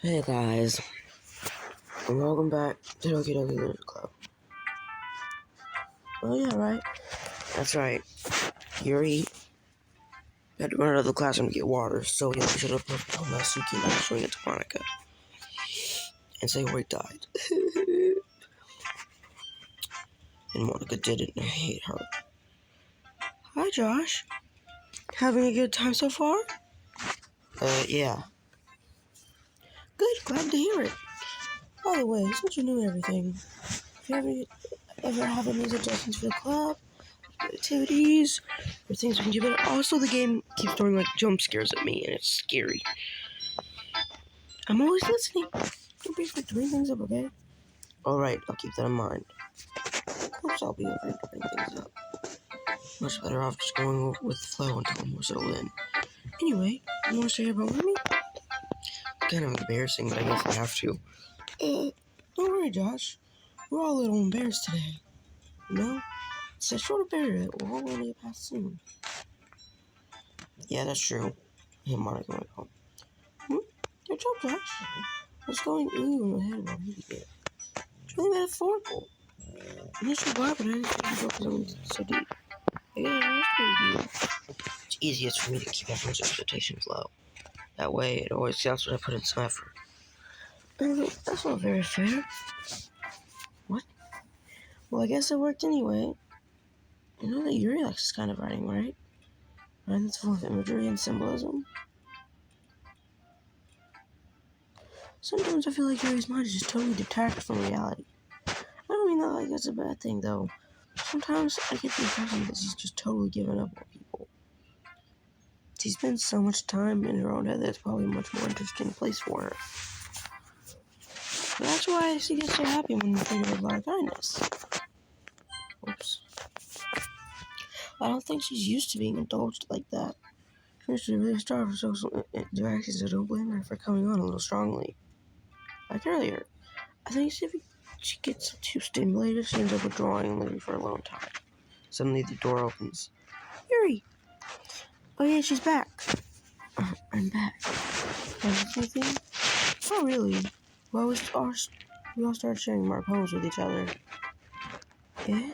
Hey guys, and welcome back to Doki Literature Club. Oh yeah, right. That's right. Yuri had to run out of the classroom to get water, so he should have put Suki and showing it to MONIKA and say where he died. And MONIKA didn't. I hate her. Hi Josh. Having a good time so far? Yeah. Good, glad to hear it. By the way, since you knew everything, if you ever have any suggestions for the club, activities, or things we can do better. Also, the game keeps throwing like jump scares at me, and it's scary. I'm always listening. Don't be afraid to bring things up, okay? Alright, I'll keep that in mind. Of course, I'll be afraid to bring things up. Much better off just going with the flow until I'm more settled in. Anyway, you want to share about me? Kind of embarrassing, but I guess I have to. Don't worry, Josh. We're all a little embarrassed today. You know? It's a short barrier that we're all going to get past soon. Yeah, that's true. Hey, MONIKA went home. Good job, Josh. What's going ooh in my head while reading it? It's really metaphorical. I'm not sure why, but I didn't think the book was going so deep. I guess it has to be. It's easiest for me to keep everyone's expectations low. That way, it always counts when I put in some effort. That's not very fair. What? Well, I guess it worked anyway. You know that Yuri likes this kind of writing, right? Writing that's full of imagery and symbolism. Sometimes I feel like Yuri's mind is just totally detached from reality. I don't mean that like that's a bad thing, though. Sometimes I get the impression that she's just totally given up on people. She spends so much time in her own head that it's probably a much more interesting place for her. But that's why she gets so happy when you treat her with a lot of kindness. Oops. I don't think she's used to being indulged like that. She's really starved for social interactions, so don't blame her for coming on a little strongly. Like earlier, I think if she gets too stimulated, she ends up withdrawing and leaving for a long time. Suddenly the door opens. Yuri! Oh yeah, she's back. I'm back. Anything? Not really. We all started sharing more poems with each other. Yeah?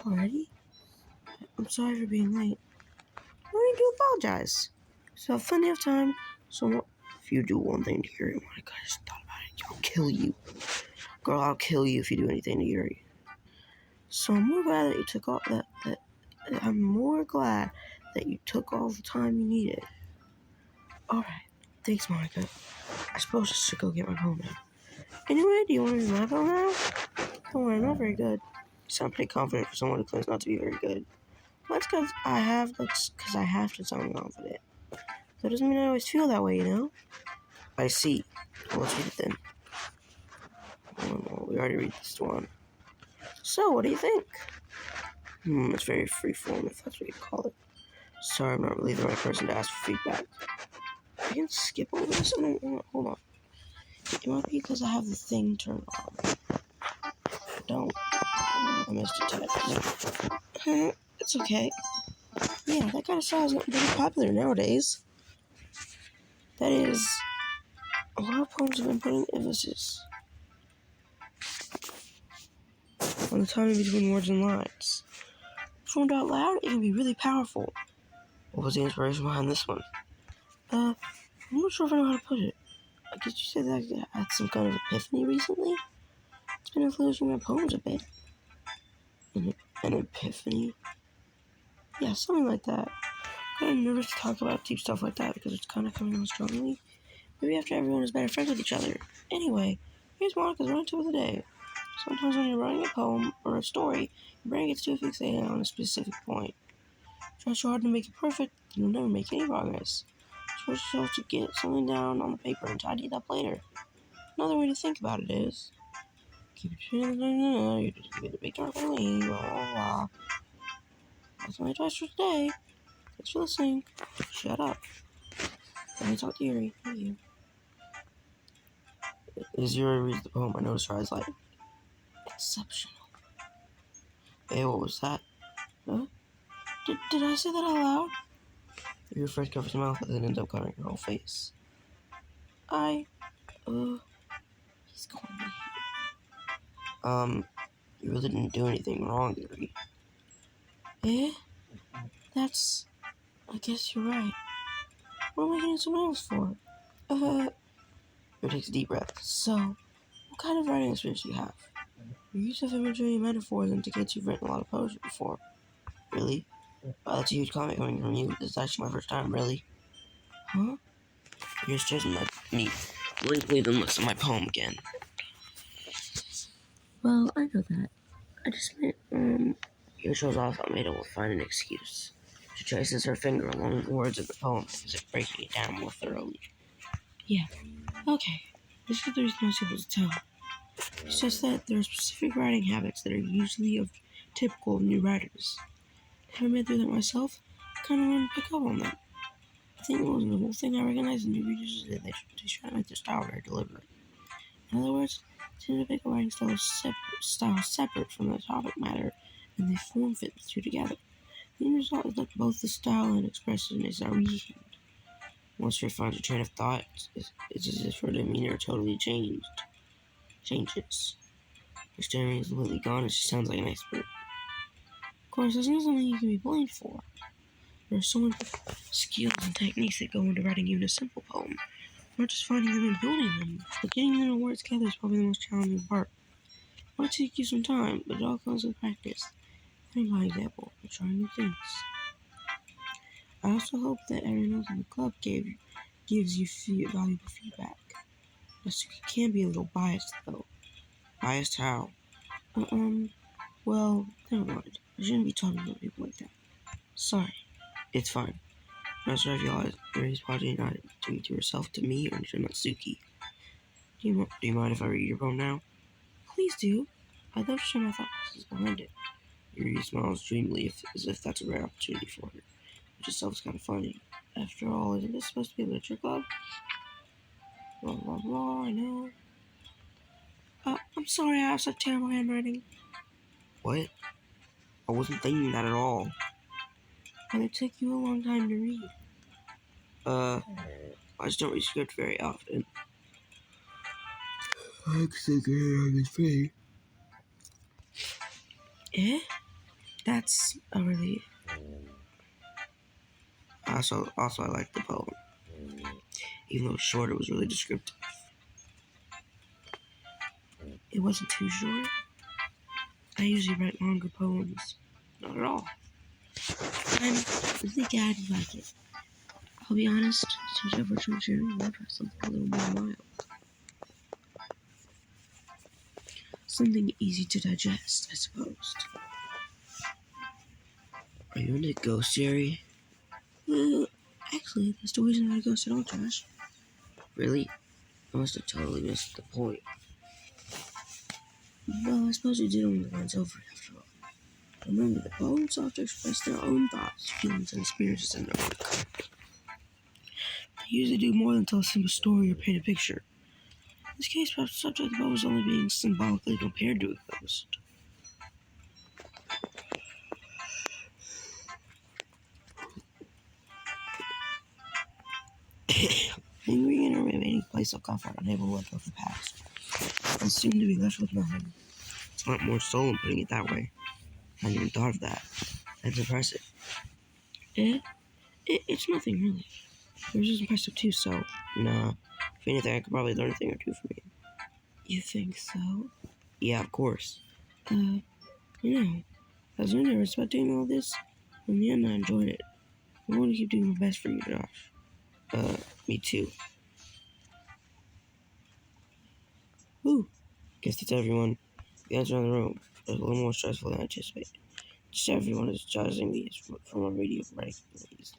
Already? I'm sorry for being late. No need to apologize. So have plenty of time. So if you do one thing to Yuri, oh my god, I just thought about it. I'll kill you. Girl, I'll kill you if you do anything to Yuri. So I'm more glad that you took all that I'm more glad that you took all the time you needed. Alright. Thanks, MONIKA. I suppose I should go get my poem now. Anyway, do you want to read my poem now? Don't worry, I'm not very good. You sound pretty confident for someone who claims not to be very good. Well, that's because I have to sound confident. That doesn't mean I always feel that way, you know? I see. Well, let's read it then. Oh, we already read this one. So, what do you think? It's very freeform, if that's what you call it. Sorry, I'm not really the right person to ask for feedback. I can skip over this. Hold on. It might be because I have the thing turned on. Don't. I missed a text. It's okay. Yeah, that kind of style is not very popular nowadays. That is, a lot of poems have been putting emphasis on the timing between words and lines. Formed out loud, it can be really powerful. What was the inspiration behind this one? I'm not sure if I know how to put it. I guess you said that I had some kind of epiphany recently? It's been influencing my poems a bit. An epiphany? Yeah, something like that. I'm kind of nervous to talk about deep stuff like that because it's kind of coming on strongly. Maybe after everyone is better friends with each other. Anyway, here's MONIKA's run tip of the day. Sometimes when you're writing a poem or a story, your brain gets too fixated on a specific point. Try so hard to make it perfect, then you'll never make any progress. Force yourself to get something down on the paper and tidy it up later. Another way to think about it is, keep it you just get a big dark lean, blah blah blah. That's my advice for today. Thanks for listening. Shut up. Let me talk to Yuri. Thank you. As Yuri reads the poem, I notice her eyes light. Exceptional. Hey, what was that? Huh? Did I say that out loud? Yuri first covers her mouth and then ends up covering her whole face. He's calling me. You really didn't do anything wrong, Yuri. Eh? I guess you're right. What am I getting so nervous for? Yuri takes a deep breath. So, what kind of writing experience do you have? Your use of imagery and metaphors indicates you've written a lot of poetry before. Really? That's a huge comment coming from you. This is actually my first time, really. Huh? You're just judging me blankly then listen to my poem again. Well, I know that. I just meant, Your show's also made it will find an excuse. She traces her finger along the words of the poem as if breaking it down more thoroughly. Yeah, okay. This is the reason most people tell. It's just that there are specific writing habits that are usually typical of new writers. Having been through that myself, I kind of want to pick up on that. I think the most notable thing I recognize in new readers is that they try to make their style very deliberate. In other words, they tend to pick a writing style separate from the topic matter, and they form fit the two together. The end result is that both the style and expressiveness are weakened. Once she finds a train of thought, it's as if her demeanor totally changes. Her staring is completely gone and she sounds like an expert. Of course, that's not something you can be blamed for. There are so many skills and techniques that go into writing even a simple poem. Not just finding them and building them, but getting them to work together is probably the most challenging part. It might take you some time, but it all comes with practice. And by example, and trying new things. I also hope that everyone else in the club gives you valuable feedback. Yasuki can be a little biased, though. Biased how? Well, never mind. I shouldn't be talking about people like that. Sorry. It's fine. I'm not sure if y'all Yuri's probably not doing it to herself, to me, or to Natsuki. Do you mind if I read your poem now? Please do. I'd love to share my thought process behind it. Yuri smiles dreamily as if that's a rare opportunity for her, which itself is kind of funny. After all, isn't this supposed to be a literature club? Blah, blah, blah, I know. I'm sorry I have such terrible handwriting. What? I wasn't thinking that at all. But it took you a long time to read. I just don't read script very often. I think I was free. Eh? That's a relief. Also, I like the poem. Even though it's short, it was really descriptive. It wasn't too short. I usually write longer poems. Not at all. I'm really glad you like it. I'll be honest, since you're virtual sharing, I'll try something a little more mild. Something easy to digest, I suppose. Are you into ghost theory? Actually, the stories not a ghost at all, Josh. Really? I must have totally missed the point. Well, I suppose you did only once over after all. Remember, the poets often express their own thoughts, feelings, and experiences in their work. They usually do more than tell a simple story or paint a picture. In this case, perhaps the subject of the poem is only being symbolically compared to a ghost. Lingering in a remaining place of comfort, unable to let go of the past, and soon to be left with nothing. It's not more soul in putting it that way. I hadn't even thought of that. That's impressive. It's nothing really. Yours is impressive too, so, nah. If anything, I could probably learn a thing or two from you. You think so? Yeah, of course. You know, I was really nervous about doing all this. In the end, I enjoyed it. I want to keep doing my best for you, Josh. Me too. Whew. Guess that's everyone. The answer in the room is a little more stressful than I anticipated. Just everyone is judging me from a radio writing abilities.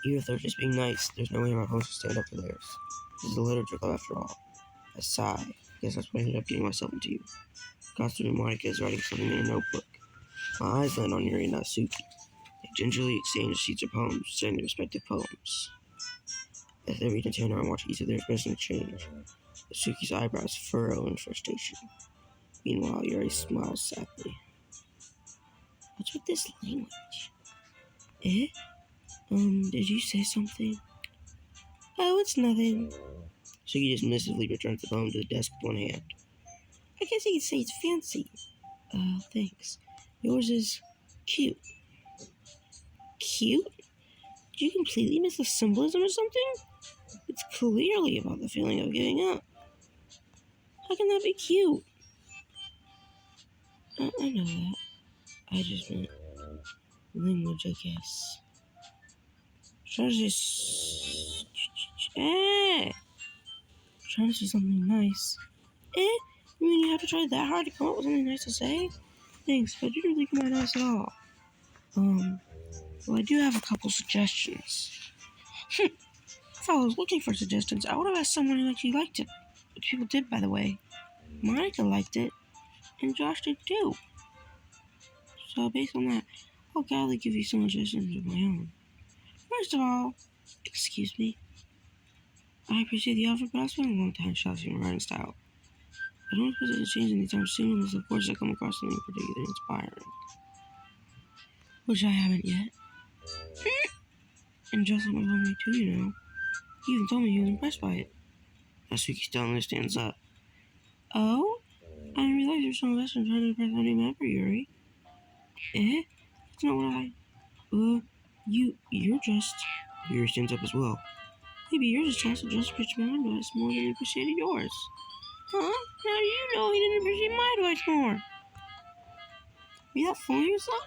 Even if they're just being nice, there's no way my host will stand up for theirs. This is a literature club after all. A sigh. Guess that's what I ended up getting myself into. Costume MONIKA is writing something in a notebook. My eyes land on Yuri and Natsuki. They gingerly exchange sheets of poems, saying their respective poems. As they read in turn, I watch each of their expressions change. Natsuki's eyebrows furrow in frustration. Meanwhile, Yuri smiles sadly. What's with this language? Eh? Did you say something? Oh, it's nothing. Suki dismissively returns the poem to the desk with one hand. I guess you could say it's fancy. Thanks. Yours is cute. Cute? Did you completely miss the symbolism or something? It's clearly about the feeling of giving up. How can that be cute? I know that. I just meant language, I guess. Trying to say... Trying to say something nice. You mean you have to try that hard to come up with something nice to say? Thanks, but you didn't think you might nice at all. Well, I do have a couple suggestions. If I was looking for suggestions, I would have asked someone who actually liked it. Which people did, by the way. MONIKA liked it, and Josh did too. So, based on that, I'll gladly give you some suggestions of my own. First of all, excuse me. I appreciate the offer, but I've spent a long time shelving my writing style. I don't expect it to change anytime soon unless, of course, I come across something particularly inspiring. Which I haven't yet. And Justin told me too, you know. He even told me he was impressed by it. Natsuki still stands up. Oh? I didn't realize you were so invested in trying to impress my new member, Yuri. That's not what I... you're just... Yuri stands up as well. Maybe you're just trying to just appreciate my advice more than you appreciated yours. Huh? How do you know he didn't appreciate my advice more? Are you not fooling yourself?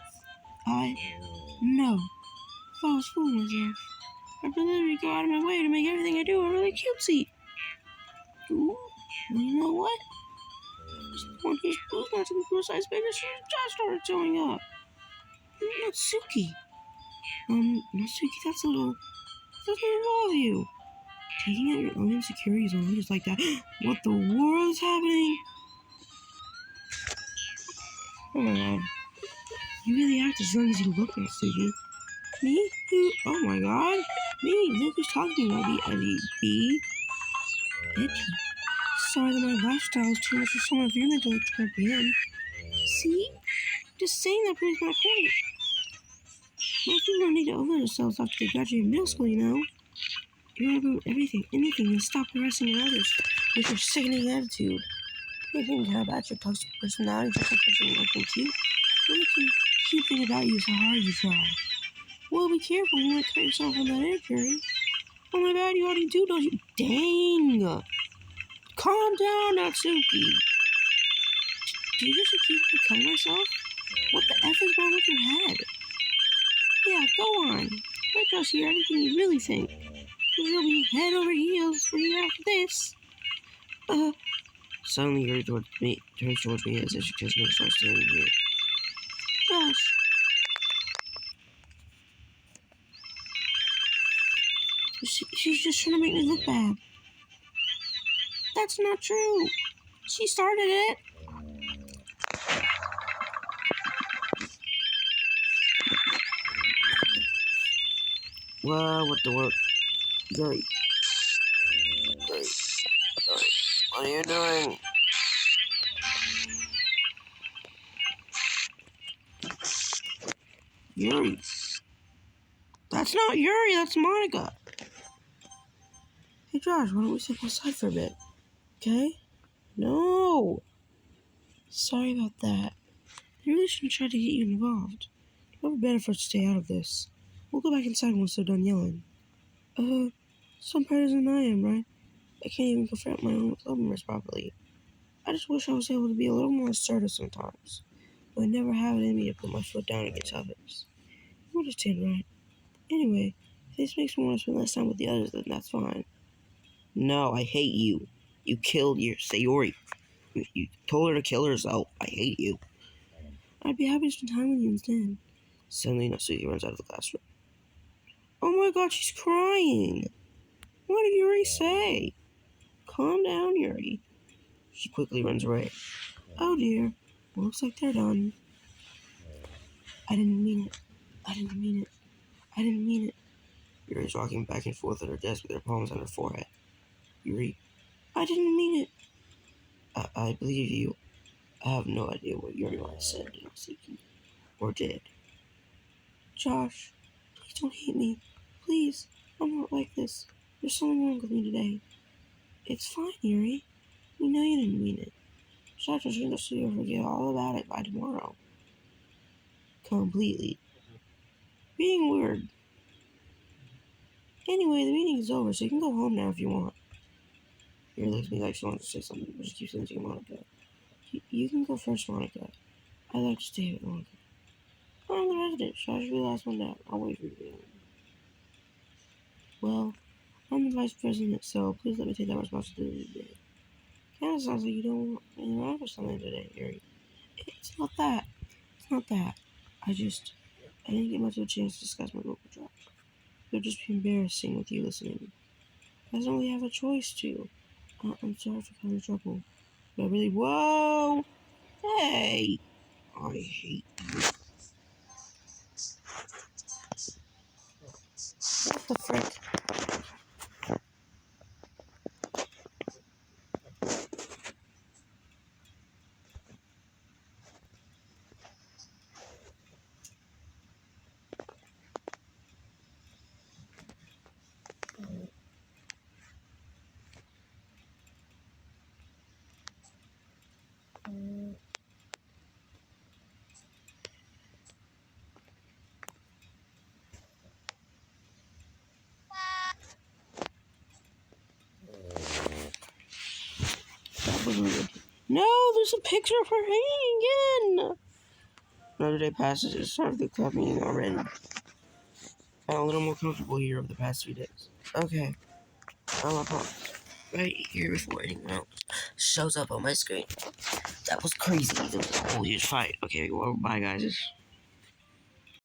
No. If I was fooling myself, I'd literally go out of my way to make everything I do really cutesy. Ooh, you know what? Just one of his boots not to be precise bigger as soon as Josh started showing up. Natsuki. Natsuki, that's doesn't involve you. Taking out your own insecurities on just like that. What the world is happening? Oh my god. You really act as young as you look, Natsuki. Me? Who? Oh my god. Me? Look who's talking about the B. Itchy. Sorry that my lifestyle is too much for someone of your mental to comprehend. See? Just saying that proves my point. Most people don't need to over themselves after they graduate middle school, you know. You want to do anything, and stop harassing others with your sickening attitude. You think how about your toxic personality just because you're looking cute? The only cute thing about you is how hard you try. Well, be careful, you might cut yourself on that edge, Yuri. Oh my god, you already do, don't you? Dang! Calm down, Natsuki. Do you just keep me cutting myself? What the F is wrong with your head? Yeah, go on. Let us hear everything you really think. You'll be head over heels for you after this. Suddenly Yuri turns towards me as if she just starts standing here. Josh. She's just trying to make me look bad. That's not true. She started it. Well, what the world? Yuri. What are you doing? Yuri. That's not Yuri, that's MONIKA. Hey Josh, why don't we step outside for a bit? Okay? No! Sorry about that. I really shouldn't try to get you involved. It's probably better for us to stay out of this. We'll go back inside once they're done yelling. Some better than I am, right? I can't even confront my own cleverness properly. I just wish I was able to be a little more assertive sometimes. But I never have it in me to put my foot down against others. You understand, right? Anyway, if this makes me want to spend less time with the others, then that's fine. No, I hate you. You killed your Sayori. You told her to kill herself. I hate you. I'd be happy to spend time with you instead. Suddenly, Natsuki runs out of the classroom. Oh my god, she's crying. What did Yuri say? Calm down, Yuri. She quickly runs away. Oh dear. Well, looks like they're done. I didn't mean it. I didn't mean it. I didn't mean it. Yuri's walking back and forth at her desk with her palms on her forehead. Yuri, I didn't mean it. I believe you. I have no idea what Yuri said, Natsuki, or did. Josh, please don't hate me. Please, I'm not like this. There's something wrong with me today. It's fine, Yuri. We know you didn't mean it. Dr. shouldn't you'll forget all about it by tomorrow. Completely. Being weird. Anyway, the meeting is over, so you can go home now if you want. Yuri looks at me like she wants to say something, but she keeps looking at Monica. You can go first, Monica. I'd like to stay with Monica. I'm the resident, so I should be the last one down. I'll wait for you. Well, I'm the vice president, so please let me take that responsibility today. Kinda sounds like you don't want me around for something today, Yuri. It's not that. It's not that. I didn't get much of a chance to discuss my local job. It would just be embarrassing with you listening. I don't really have a choice to. I'm sorry for causing trouble. But really, whoa! Hey! I hate you. What the frick? That was weird. No, there's a picture of her hanging again! Another day passes. It's time for the club meeting already. I'm a little more comfortable here over the past 3 days. Okay. I'm up on right here before anyone else shows up on my screen. That was crazy. It was a whole huge fight. Okay, well, bye, guys.